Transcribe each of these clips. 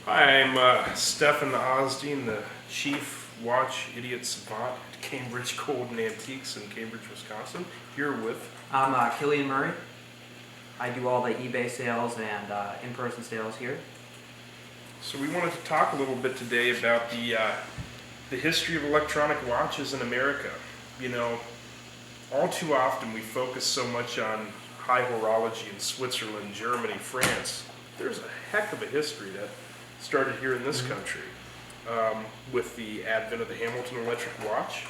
Hi, I'm Stefan Osdean, the Chief Watch Idiot Savant at Cambridge Gold and Antiques in Cambridge, Wisconsin. Here with... I'm Killian Murray. I do all the eBay sales and in-person sales here. So we wanted to talk a little bit today about the history of electronic watches in America. You know, all too often we focus so much on high horology in Switzerland, Germany, France. There's a heck of a history that started here in this country with the advent of the Hamilton electric watch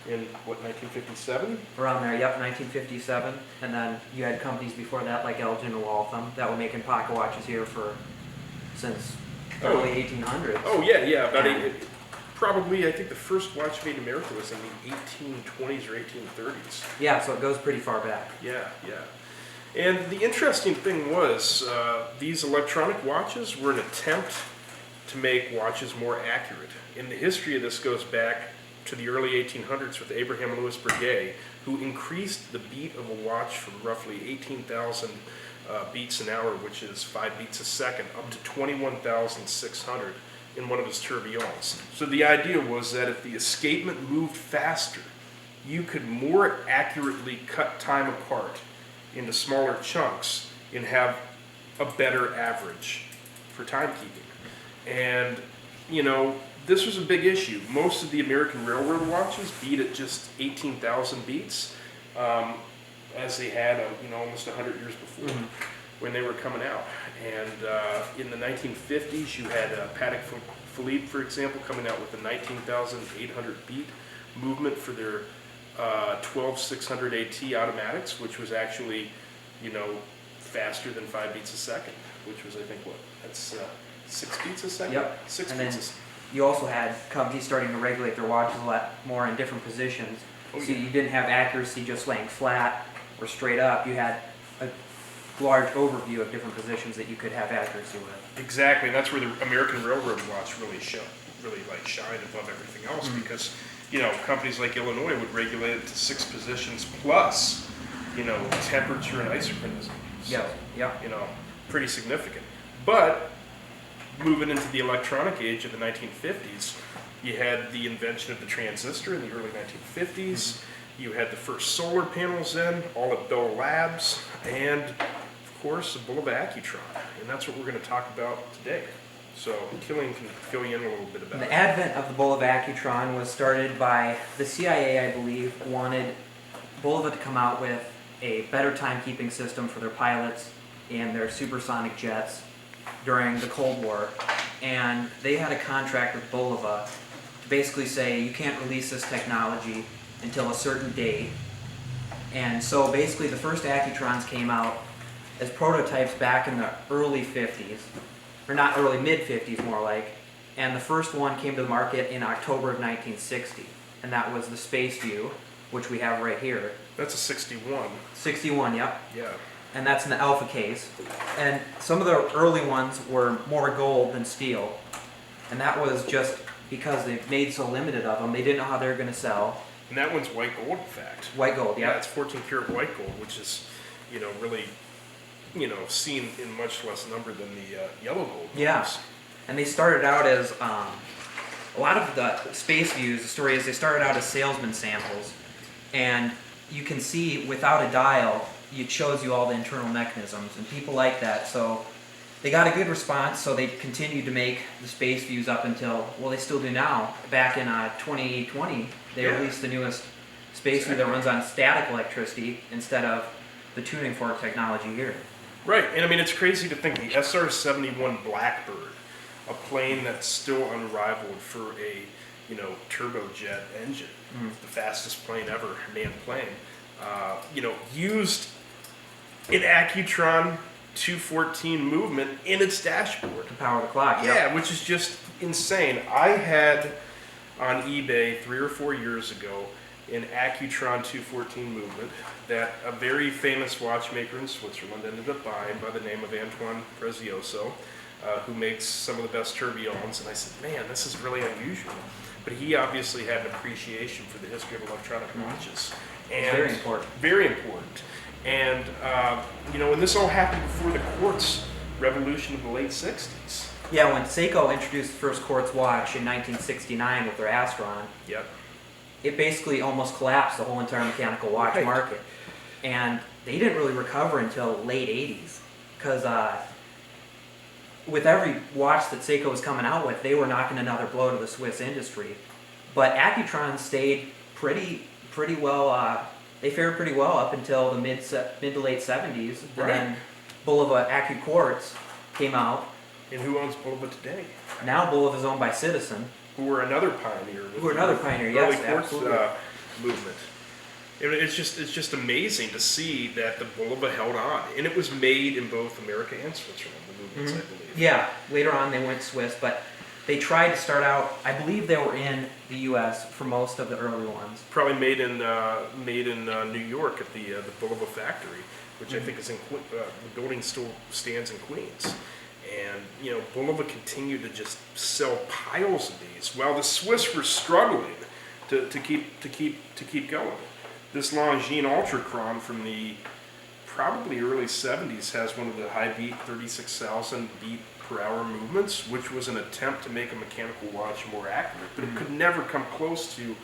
in, what, 1957? Around there, yep, 1957. And then you had companies before that like Elgin and Waltham that were making pocket watches here since early 1800s. Oh, yeah. And Probably, I think the first watch made in America was in the 1820s or 1830s. yeah, so it goes pretty far back. Yeah. And the interesting thing was, these electronic watches were an attempt to make watches more accurate. And the history of this goes back to the early 1800s with Abraham Louis Breguet, who increased the beat of a watch from roughly 18,000 beats an hour, which is 5 beats a second, up to 21,600 in one of his tourbillons. So the idea was that if the escapement moved faster, you could more accurately cut time apart into smaller chunks and have a better average for timekeeping. And, you know, this was a big issue. Most of the American Railroad watches beat at just 18,000 beats, as they had, almost 100 years before when they were coming out. And in the 1950s, you had Patek Philippe, for example, coming out with the 19,800 beat movement for their 12600 AT automatics, which was actually, faster than 5 beats a second, which was, I think, that's 6 beats a second? Yep. 6 And beats then a second. you also had companies starting to regulate their watches a lot more in different positions. Oh, So yeah. you didn't have accuracy just laying flat or straight up. You had a large overview of different positions that you could have accuracy with. Exactly, and that's where the American Railroad watch really shined above everything else, because companies like Illinois would regulate it to 6 positions plus temperature and isochronism. So, Yeah. pretty significant. But moving into the electronic age of the 1950s, you had the invention of the transistor in the early 1950s. You had the first solar panels in, all at Bell Labs, and of course the Bulova Accutron. And that's what we're going to talk about today. So Killian can fill you in a little bit about it. The advent of the Bulova Accutron was started by the CIA, I believe, wanted Bulova to come out with a better timekeeping system for their pilots and their supersonic jets during the Cold War. And they had a contract with Bulova to basically say you can't release this technology until a certain date. And so basically the first Accutrons came out as prototypes back in the early 50s, or not early, mid-50s more like, and the first one came to the market in October of 1960, and that was the Space View, which we have right here. That's a 61. 61, yep. Yeah. And that's in the alpha case. And some of the early ones were more gold than steel, and that was just because they made so limited of them, they didn't know how they were going to sell. And that one's white gold, in fact. White gold, Yeah, yeah. it's 14 karat white gold, which is, really, seen in much less number than the yellow gold. Yeah. ones. And they started out as, a lot of the Space Views, the story is they started out as salesman samples. And you can see without a dial, it shows you all the internal mechanisms, and people like that. So they got a good response, so they continued to make the Space Views up until, well, they still do now. Back in 2020, they released the newest Space View that runs on static electricity instead of the tuning fork technology here. Right, and I mean, it's crazy to think the SR-71 Blackbird, a plane that's still unrivaled for a, turbojet engine, the fastest plane ever, manned plane, used an Accutron 214 movement in its dashboard. To power the clock, Yeah, which is just insane. I had on eBay 3 or 4 years ago an Accutron 214 movement that a very famous watchmaker in Switzerland ended up buying by the name of Antoine Prezioso, who makes some of the best tourbillons. And I said, man, this is really unusual. But he obviously had an appreciation for the history of electronic watches. And Very important. Very important. And, and this all happened before the quartz revolution of the late 60s. Yeah, when Seiko introduced the first quartz watch in 1969 with their Astron, Yep. it basically almost collapsed the whole entire mechanical watch Right. market. And they didn't really recover until late 80s. Because with every watch that Seiko was coming out with, they were knocking another blow to the Swiss industry. But Accutron stayed pretty well, they fared pretty well up until the mid to late 70s. And Right. then Bulova AccuQuartz came out. And who owns Bulova today? Now Bulova is owned by Citizen. Who were another pioneer. Who were another pioneer, early yes, quartz absolutely. movement. And it's just amazing to see that the Bulova held on, and it was made in both America and Switzerland. The movements, I believe. Yeah, later on they went Swiss, but they tried to start out, I believe they were in the U.S. for most of the early ones. Probably made in New York at the Bulova factory, which I think is in the building still stands in Queens. And Bulova continued to just sell piles of these, while the Swiss were struggling to keep going. This Longines Ultrachron from the probably early 70s has one of the high beat 36,000 beat per hour movements, which was an attempt to make a mechanical watch more accurate, but it could never come close to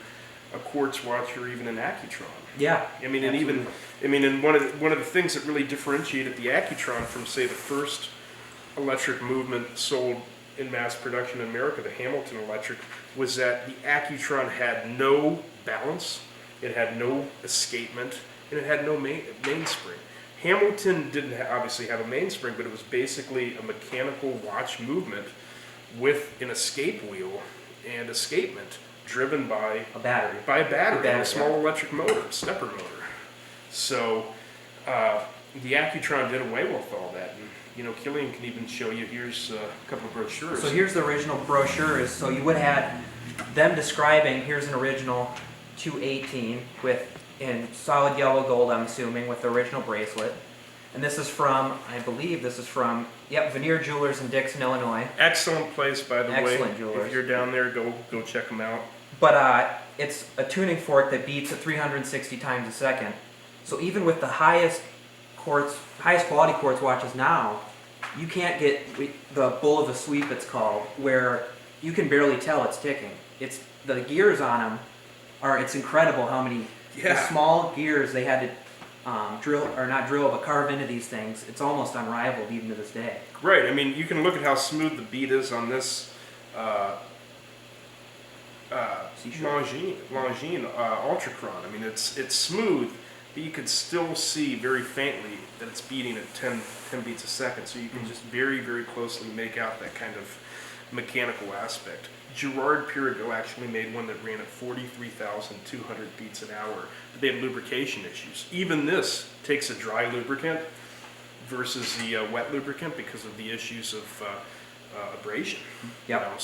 a quartz watch or even an Accutron. Yeah. I mean, absolutely. and one of the things that really differentiated the Accutron from, say, the first electric movement sold in mass production in America, the Hamilton electric, was that the Accutron had no balance, it had no escapement, and it had no mainspring. Hamilton didn't obviously have a mainspring, but it was basically a mechanical watch movement with an escape wheel and escapement driven by A battery. and a small electric motor, stepper motor. So the Accutron did away with all that. And, Killian can even show you, here's a couple of brochures. So here's the original brochures. So you would have had them describing, here's an original 218 in solid yellow gold, I'm assuming, with the original bracelet. And this is from, I believe this is from, Veneer Jewelers in Dixon, Illinois. Excellent place, by the way. Excellent jewelers. If you're down there, go check them out. But it's a tuning fork that beats at 360 times a second. So even with the highest quality quartz watches now, you can't get the Bulova sweep, it's called, where you can barely tell it's ticking. It's the gears on them it's incredible how many the small gears they had to carve into these things. It's almost unrivaled even to this day. Right. I mean, you can look at how smooth the beat is on this Longines Ultrachron. I mean, it's smooth, but you can still see very faintly that it's beating at 10 beats a second. So you can just very, very closely make out that kind of mechanical aspect. Gerard Pirago actually made one that ran at 43,200 beats an hour, but they had lubrication issues. Even this takes a dry lubricant versus the wet lubricant because of the issues of abrasion. Yep.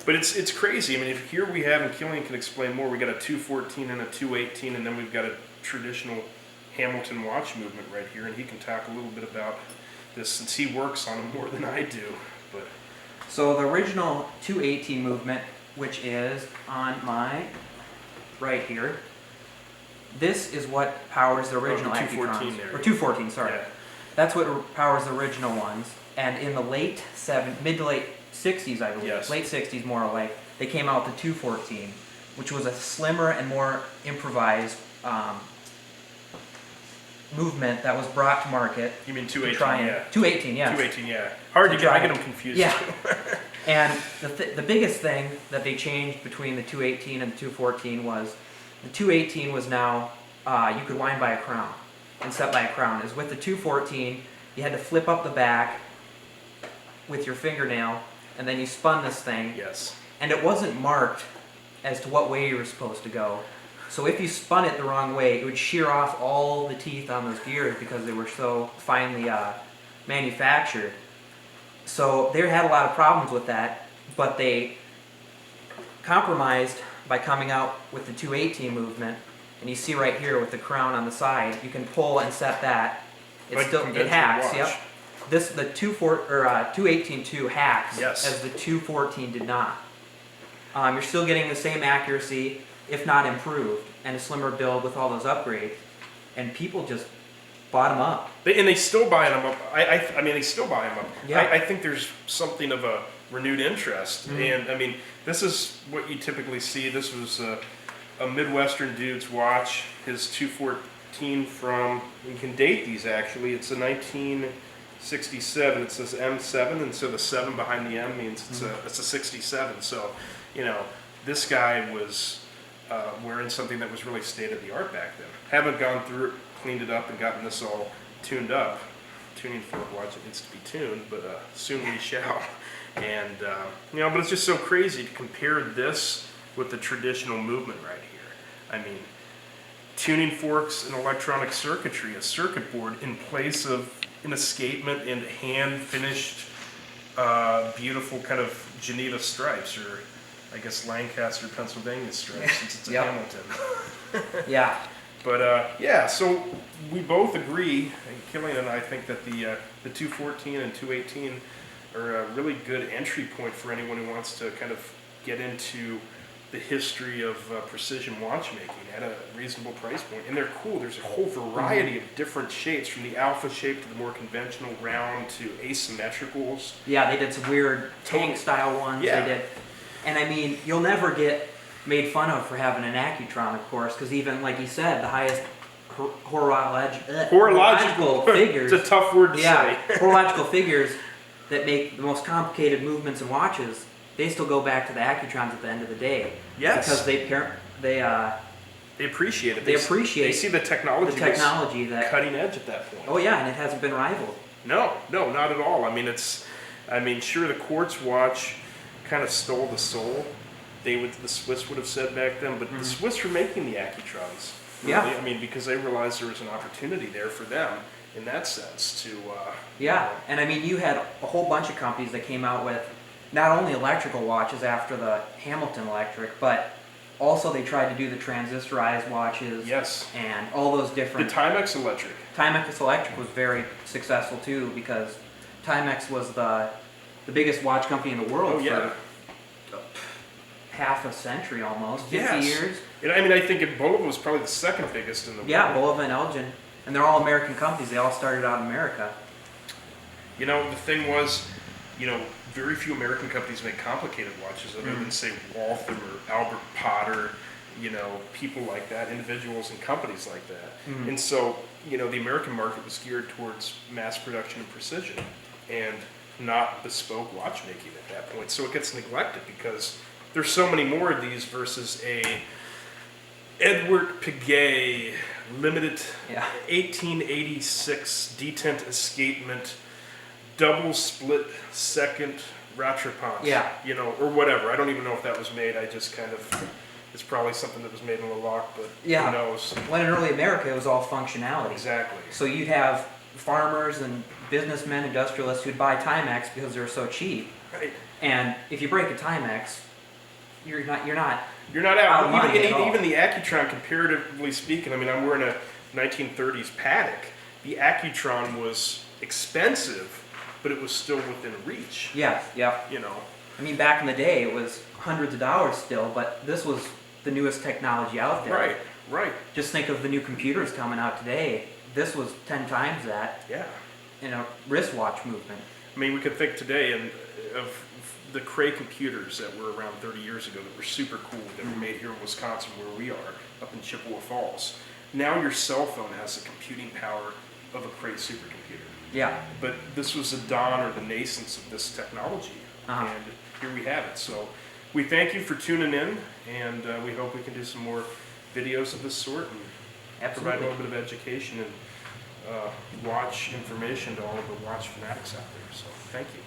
But it's crazy. I mean, here we have, and Killian can explain more, we got a 214 and a 218, and then we've got a traditional Hamilton watch movement right here, and he can talk a little bit about this since he works on them more than I do. But So the original 218 movement, which is on my right here, this is what powers the original the 214 Accutrons. there. Or 214, sorry. Yeah. That's what powers the original ones. And in the mid to late 60s, I believe, Yes. late 60s more like, they came out with the 214, which was a slimmer and more improvised movement that was brought to market. You mean to 218? try and, Yeah. 218, yeah. 218, yeah. Hard to get. I get them confused. Yeah. Too. And the biggest thing that they changed between the 218 and the 214 was the 218 was now you could wind by a crown and set by a crown. As with the 214, you had to flip up the back with your fingernail, and then you spun this thing. Yes. And it wasn't marked as to what way you were supposed to go. So if you spun it the wrong way, it would shear off all the teeth on those gears because they were so finely manufactured. So they had a lot of problems with that, but they compromised by coming out with the 218 movement. And you see right here with the crown on the side, you can pull and set that. Like It hacks. watch. Yep. The 218-2 hacks, Yes. as the 214 did not. You're still getting the same accuracy, if not improved, and a slimmer build with all those upgrades. And people just bottom up. And they still buy them up. I mean, they still buy them up. Yeah. I think there's something of a renewed interest. And I mean, this is what you typically see. This was a Midwestern dude's watch, his 214 from, you can date these actually, it's a 1967. It says M7, and so the 7 behind the M means it's a 67. So, you know, this guy was wearing something that was really state of the art back then. Haven't gone through it, cleaned it up, and gotten this all tuned up. Tuning fork watch, it needs to be tuned, but soon we shall. And you know, but it's just so crazy to compare this with the traditional movement right here. I mean, tuning forks and electronic circuitry, a circuit board in place of an escapement and hand-finished, beautiful kind of Geneva stripes, or I guess Lancaster, Pennsylvania stripes, since it's a Yep. Hamilton. Yeah. But yeah, so we both agree, and Killian and I think that the 214 and 218 are a really good entry point for anyone who wants to kind of get into the history of precision watchmaking at a reasonable price point. And they're cool. There's a whole variety of different shapes, from the alpha shape to the more conventional round to asymmetricals. Yeah, they did some weird tank style ones. Yeah. They did, and I mean, you'll never get made fun of for having an Accutron, of course, because even like you said, the highest horological figures. It's a tough word to Yeah, say. horological figures that make the most complicated movements in watches, they still go back to the Accutrons at the end of the day. Yes. Because they appreciate it. They appreciate They see the technology. the technology was that. cutting edge at that point. Oh yeah, and it hasn't been rivaled. No, not at all. I mean, sure, the quartz watch kind of stole the soul. The Swiss would have said back then, but the Swiss were making the Accutrons. Really. Yeah. I mean, because they realized there was an opportunity there for them in that sense to. Yeah, and I mean, you had a whole bunch of companies that came out with not only electrical watches after the Hamilton electric, but also they tried to do the transistorized watches. Yes. And all those different. The Timex electric. Timex electric was very successful too, because Timex was the biggest watch company in the world Oh yeah. for half a century almost, 50 Yes. years. And I mean, I think Bulova was probably the second biggest in the Yeah, world. Bulova and Elgin, and they're all American companies. They all started out in America. You know, the thing was, you know, very few American companies make complicated watches other than, say, Waltham or Albert Potter, you know, people like that, individuals and companies like that. And so, you know, the American market was geared towards mass production and precision and not bespoke watchmaking at that point. So it gets neglected because there's so many more of these versus a Edward Piguet limited 1886 detent escapement double split second Rattrapant. Yeah. You know, or whatever. I don't even know if that was made. I just kind of, it's probably something that was made in a lock, but Yeah. who knows? When in early America, it was all functionality. Exactly. So you'd have farmers and businessmen, industrialists who'd buy Timex because they were so cheap. Right. And if you break a Timex, you're not You're not Out out. of money at all. Even the Accutron, comparatively speaking, I mean, I'm wearing a 1930s Patek. The Accutron was expensive, but it was still within reach. Yeah. You know. I mean, back in the day, it was hundreds of dollars still, but this was the newest technology out there. Right. Just think of the new computers coming out today. This was 10 times that Yeah. in a wristwatch movement. I mean, we could think today of the Cray computers that were around 30 years ago that were super cool, that were made here in Wisconsin where we are, up in Chippewa Falls. Now your cell phone has the computing power of a Cray supercomputer. Yeah. But this was the dawn or the nascence of this technology, and here we have it. So we thank you for tuning in, and we hope we can do some more videos of this sort and provide a little bit of education and watch information to all of the watch fanatics out there. So thank you.